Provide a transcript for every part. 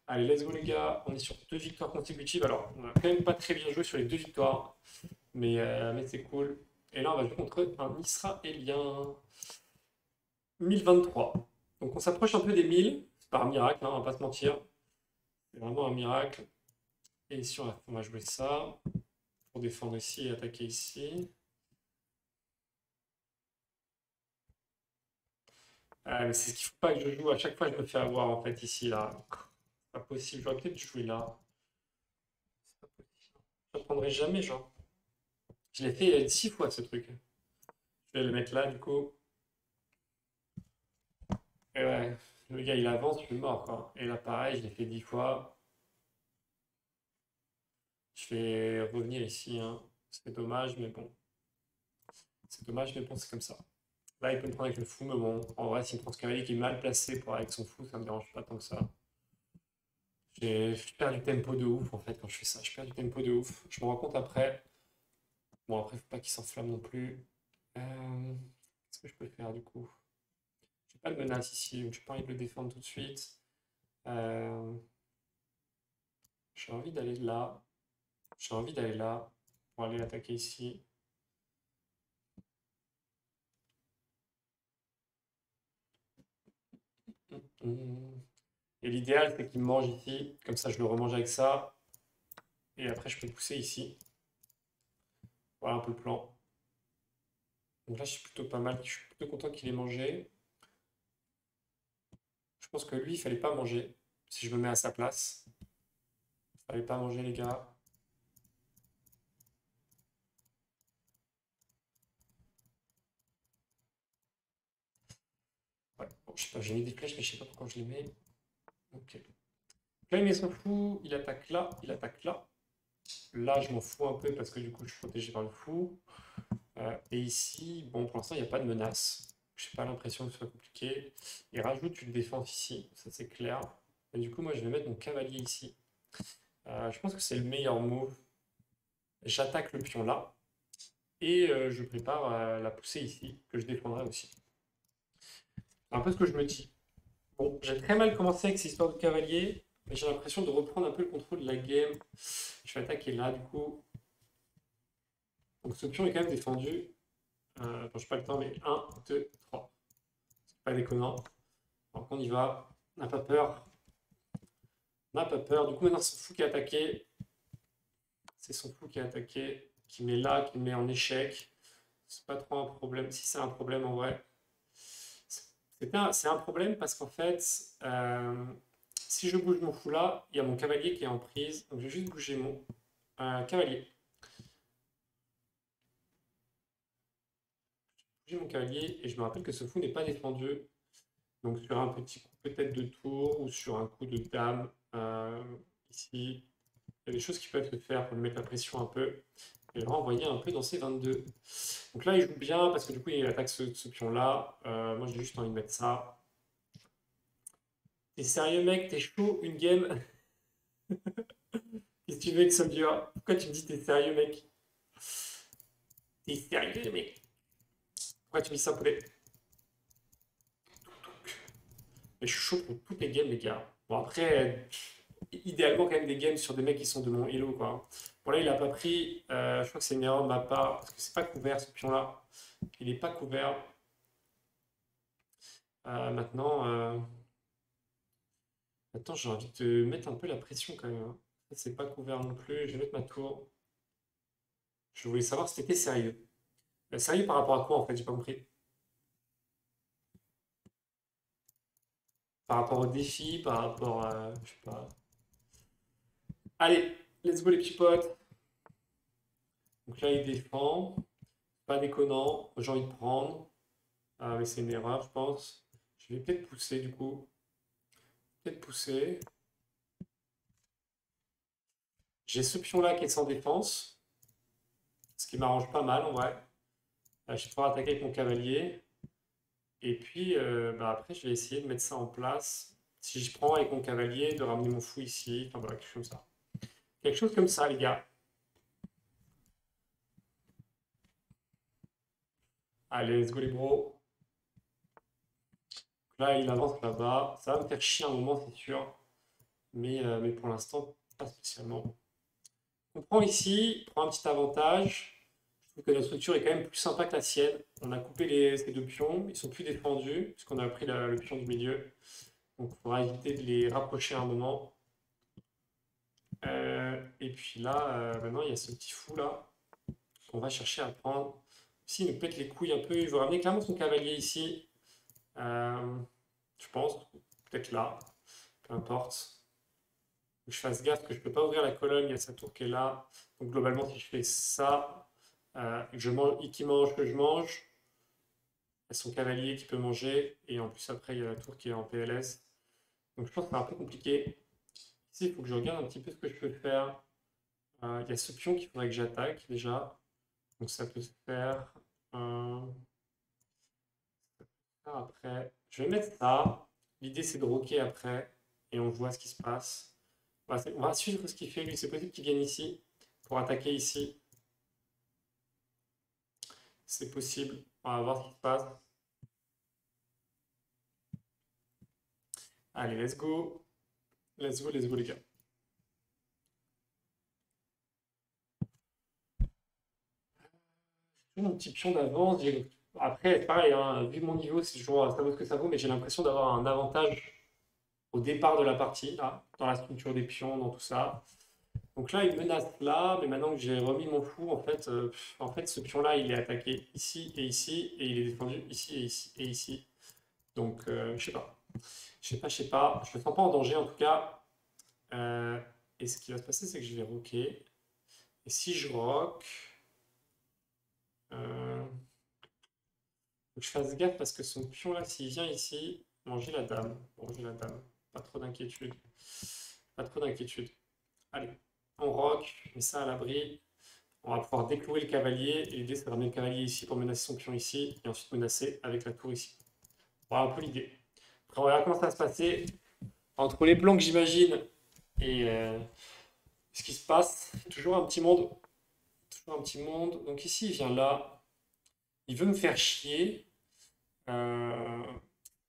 Allez, let's go les gars, on est sur 2 victoires consécutives. Alors, on a quand même pas très bien joué sur les 2 victoires, mais c'est cool. Et là, on va jouer contre un Israélien. 1023. Donc on s'approche un peu des 1000. C'est pas un miracle, hein, on va pas se mentir. C'est vraiment un miracle. Et ici, on va jouer ça pour défendre ici et attaquer ici. Mais c'est ce qu'il faut pas que je joue. À chaque fois, je me fais avoir en fait ici, là. C'est pas possible. J'aurais peut-être dû jouer là. C'est pas possible. Je ne prendrai jamais, genre. Je l'ai fait 6 fois ce truc. Je vais le mettre là, du coup. Et ouais, le gars il avance, je suis mort quoi. Et là pareil, je l'ai fait 10 fois. Je vais revenir ici, hein. C'est dommage, mais bon. C'est dommage, mais bon, c'est comme ça. Là, il peut me prendre avec le fou, mais bon, en vrai, s'il me prend ce cavalier qui est mal placé pour avec son fou, ça me dérange pas tant que ça. Je perds du tempo de ouf en fait quand je fais ça. Je perds du tempo de ouf. Je me rends compte après. Bon, après, faut pas qu'il s'enflamme non plus. Qu'est-ce que je peux faire du coup? J'ai pas de menace ici, donc j'ai pas envie de le défendre tout de suite. Euh, j'ai envie d'aller là. J'ai envie d'aller là pour aller l'attaquer ici. Et l'idéal, c'est qu'il me mange ici. Comme ça, je le remange avec ça. Et après, je peux pousser ici. Voilà un peu le plan. Donc là, je suis plutôt pas mal. Je suis plutôt content qu'il ait mangé. Je pense que lui, il fallait pas manger. Si je me mets à sa place. Il fallait pas manger, les gars. Ouais. Bon, je sais pas, j'ai mis des flèches, mais je sais pas pourquoi je les mets. Ok. Là, il met son fou. Il attaque là. Il attaque là. Là, je m'en fous un peu parce que du coup, je suis protégé par le fou. Et ici, bon, pour l'instant, il n'y a pas de menace. Je n'ai pas l'impression que ce soit compliqué. Il rajoute une défense ici, ça c'est clair. Et du coup, moi, je vais mettre mon cavalier ici. Je pense que c'est le meilleur move. J'attaque le pion là. Et je prépare la poussée ici, que je défendrai aussi. C'est un peu ce que je me dis. Bon, j'ai très mal commencé avec cette histoire de cavalier, mais j'ai l'impression de reprendre un peu le contrôle de la game. Je vais attaquer là, du coup. Donc ce pion est quand même défendu. Attends, je pas le temps, mais un, 2, 3. C'est pas déconnant. Donc on y va. On n'a pas peur. On n'a pas peur. Du coup, maintenant, c'est son fou qui a attaqué. C'est son fou qui a attaqué, qui met là, qui met en échec. C'est pas trop un problème. Si c'est un problème en vrai, c'est un problème parce qu'en fait, si je bouge mon fou là, il y a mon cavalier qui est en prise. Donc je vais juste bouger mon cavalier. Bouger mon cavalier et je me rappelle que ce fou n'est pas défendu. Donc sur un petit coup peut-être de tour ou sur un coup de dame ici, il y a des choses qui peuvent se faire pour lui mettre la pression un peu et le renvoyer un peu dans ses 22. Donc là, il joue bien parce que du coup, il attaque ce pion-là. Moi, j'ai juste envie de mettre ça. T'es sérieux, mec? T'es chaud? Une game? Qu'est-ce que tu veux que ça dure? Pourquoi tu me dis t'es sérieux, mec? T'es sérieux, mec? Pourquoi tu me dis ça, poulet? Mais je suis chaud pour toutes les games, les gars. Bon, après, idéalement, quand même, des games sur des mecs qui sont de mon elo, quoi. Bon, là, il a pas pris. Je crois que c'est une erreur de ma part parce que c'est pas couvert, ce pion-là. Il est pas couvert. Maintenant, attends, j'ai envie de mettre un peu la pression quand même, hein. C'est pas couvert non plus. Je vais mettre ma tour. Je voulais savoir si t'étais sérieux. Sérieux par rapport à quoi en fait? J'ai pas compris. Par rapport au défi, par rapport à. Je sais pas. Allez, let's go les petits potes. Donc là, il défend. Pas déconnant. J'ai envie de prendre. Ah, mais c'est une erreur, je pense. Je vais peut-être pousser du coup. Peut-être pousser. J'ai ce pion-là qui est sans défense. Ce qui m'arrange pas mal en vrai. Je vais pouvoir attaquer avec mon cavalier. Et puis bah, après, je vais essayer de mettre ça en place. Si je prends avec mon cavalier, de ramener mon fou ici. Enfin voilà, quelque chose comme ça. Quelque chose comme ça, les gars. Allez, let's go les bros. Là, il avance là-bas. Ça va me faire chier un moment, c'est sûr. mais pour l'instant, pas spécialement. On prend ici, on prend un petit avantage. Je trouve que la structure est quand même plus sympa que la sienne. On a coupé ces deux pions, ils sont plus défendus, puisqu'on a pris le pion du milieu. Donc il faudra éviter de les rapprocher à un moment. Et puis là, maintenant, il y a ce petit fou là qu'on va chercher à prendre. Ici, il nous pète les couilles un peu. Il veut ramener clairement son cavalier ici. Je pense, peut-être là, peu importe. Faut que je fasse gaffe que je ne peux pas ouvrir la colonne, il y a sa tour qui est là. Donc globalement, si je fais ça, que je mange, qui mange, que je mange, il y a son cavalier qui peut manger, et en plus après, il y a la tour qui est en PLS. Donc je pense que c'est un peu compliqué. Ici, il faut que je regarde un petit peu ce que je peux faire. Il y a ce pion qu'il faudrait que j'attaque déjà. Donc ça peut se faire. euh, Après, je vais mettre ça. L'idée, c'est de roquer après, et on voit ce qui se passe. On va suivre ce qu'il fait, lui. C'est possible qu'il vienne ici pour attaquer ici. C'est possible. On va voir ce qui se passe. Allez, let's go. Let's go, let's go, les gars. J'ai mon petit pion d'avance. Après, c'est pareil, hein, vu mon niveau, c'est toujours ça vaut ce que ça vaut, mais j'ai l'impression d'avoir un avantage au départ de la partie, là, dans la structure des pions, dans tout ça. Donc là, il menace là, mais maintenant que j'ai remis mon fou, en fait, ce pion-là, il est attaqué ici, et il est défendu ici et ici et ici. Donc, je sais pas. Je sais pas, je sais pas. Je me sens pas en danger en tout cas. Euh, et ce qui va se passer, c'est que je vais rocker. Et si je rock, faut que je fasse gaffe parce que son pion là, s'il vient ici, manger la dame. Manger la dame. Pas trop d'inquiétude. Pas trop d'inquiétude. Allez, on rock, met ça à l'abri. On va pouvoir déclouer le cavalier. Et l'idée, c'est de ramener le cavalier ici pour menacer son pion ici. Et ensuite menacer avec la tour ici. Voilà un peu l'idée. Après, on verra comment ça va se passer. Entre les plans que j'imagine et ce qui se passe, toujours un petit monde. Toujours un petit monde. Donc ici, il vient là. Il veut me faire chier. Euh,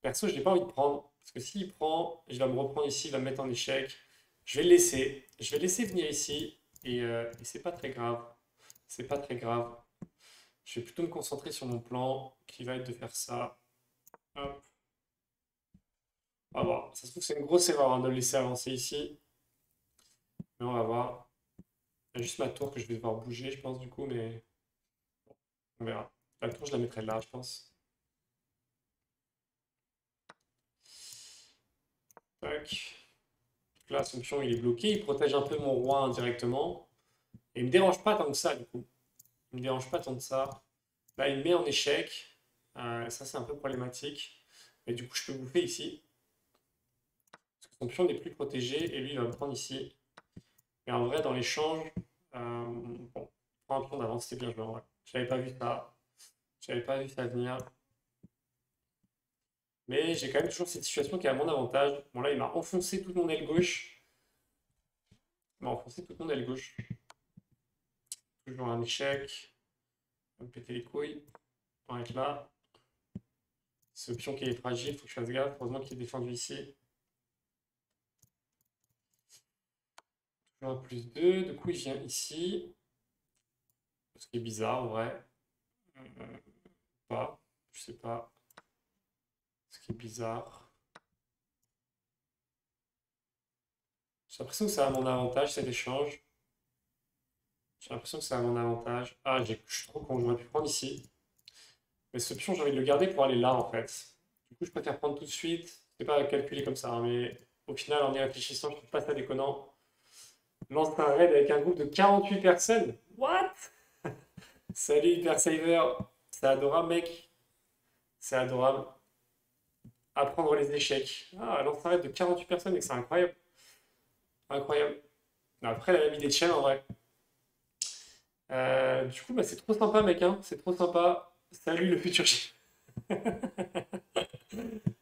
Perso, je n'ai pas envie de prendre. Parce que s'il prend, il va me reprendre ici, il va me mettre en échec. Je vais le laisser. Je vais le laisser venir ici. Et c'est pas très grave. C'est pas très grave. Je vais plutôt me concentrer sur mon plan, qui va être de faire ça. Hop. On va voir. Ça se trouve que c'est une grosse erreur hein, de le laisser avancer ici. Mais on va voir. Il y a juste ma tour que je vais devoir bouger, je pense, du coup, mais on verra. La tour, je la mettrai là, je pense. Tac. Là, son pion, il est bloqué. Il protège un peu mon roi indirectement. Et il me dérange pas tant que ça, du coup. Il me dérange pas tant que ça. Là, il me met en échec. Ça, c'est un peu problématique. Mais du coup, je peux bouffer ici. Parce que son pion n'est plus protégé. Et lui, il va me prendre ici. Mais en vrai, dans l'échange, bon, prends un pion d'avance, c'était bien joué en vrai. J'avais pas vu ça. J'avais pas vu ça venir. Mais j'ai quand même toujours cette situation qui est à mon avantage. Bon, là, il m'a enfoncé toute mon aile gauche. Il m'a enfoncé toute mon aile gauche. Toujours un échec. On va me péter les couilles. On va être là. Ce pion qui est fragile, il faut que je fasse gaffe. Heureusement qu'il est défendu ici. Toujours un plus 2. Du coup, il vient ici. Ce qui est bizarre en vrai. Pas. Je sais pas. Ce qui est bizarre. J'ai l'impression que ça a mon avantage cet échange. J'ai l'impression que ça a mon avantage. Ah, je suis trop con, j'aurais pu prendre ici. Mais ce pion, j'ai envie de le garder pour aller là en fait. Du coup, je préfère prendre tout de suite. C'est pas calculé comme ça, hein, mais au final, en y réfléchissant, je trouve pas ça déconnant. Lance un raid avec un groupe de 48 personnes. What? Salut Hyper Saver. C'est adorable, mec. C'est adorable. Apprendre les échecs. Ah, lance un raid de 48 personnes, mec, c'est incroyable. Incroyable. Après, elle a mis des chaînes en vrai. Du coup, bah, c'est trop sympa, mec. Hein. C'est trop sympa. Salut le futur chef.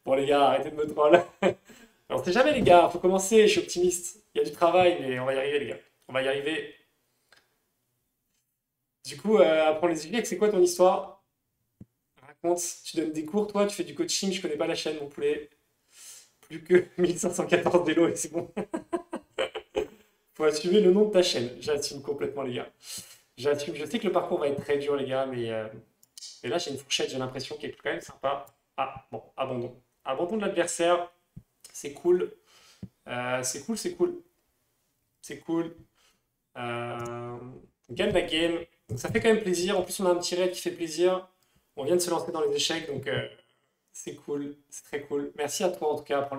Bon, les gars, arrêtez de me troll. Alors, on sait jamais, les gars. Faut commencer. Je suis optimiste. Il y a du travail, mais on va y arriver, les gars. On va y arriver. Du coup, apprendre les échecs, c'est quoi ton histoire? Raconte. Tu donnes des cours, toi. Tu fais du coaching. Je connais pas la chaîne, mon poulet. Plus que 1514 d'élo et c'est bon. Faut assumer le nom de ta chaîne. J'assume complètement, les gars. J'assume. Je sais que le parcours va être très dur, les gars, mais là, j'ai une fourchette, j'ai l'impression, qui est quand même sympa. Ah, bon, abandon. Abandon de l'adversaire. C'est cool. C'est cool, c'est cool. C'est cool. Euh, Gagne la game. Donc ça fait quand même plaisir. En plus, on a un petit raid qui fait plaisir. On vient de se lancer dans les échecs, donc c'est cool. C'est très cool. Merci à toi, en tout cas, pour